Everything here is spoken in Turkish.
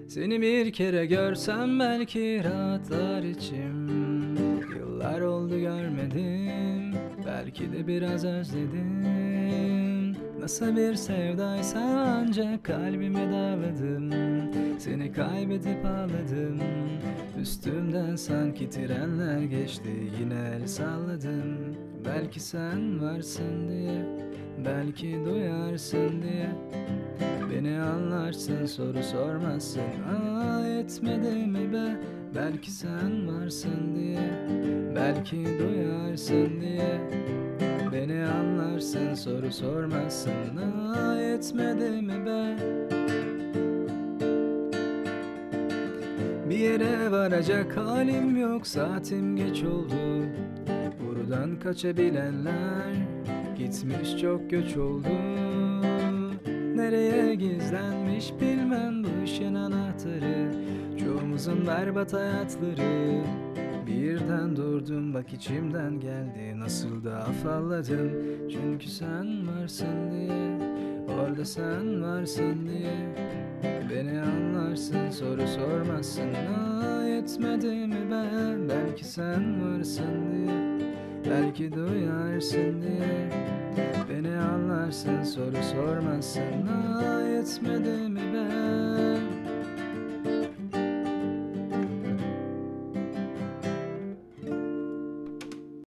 Seni bir kere görsem belki rahatlar içim. Yıllar oldu görmedim, belki de biraz özledim. Nasıl bir sevdaysa ancak kalbime dağladım. Seni kaybedip ağladım. Üstümden sanki trenler geçti, yine el salladım. Belki sen varsın diye, belki duyarsın diye. Beni anlarsın, soru sormazsın. Etmedi mi be? Belki sen varsın diye, belki duyarsın diye. Beni anlarsın, soru sormazsın. Etmedi mi be? Bir yere varacak halim yok, saatim geç oldu. Buradan kaçabilenler gitmiş, çok göç oldu. Nereye gizlenmiş bilmem bu işin anahtarı. Çoğumuzun berbat hayatları. Birden durdum, bak içimden geldi, nasıl da afalladım. Çünkü sen varsın diye, orada sen varsın diye. Beni anlarsın, soru sormazsın. Etmedi mi be? Belki sen varsın diye, belki duyarsın diye. Beni anlarsın, soru sormazsın. Etmedi mi be?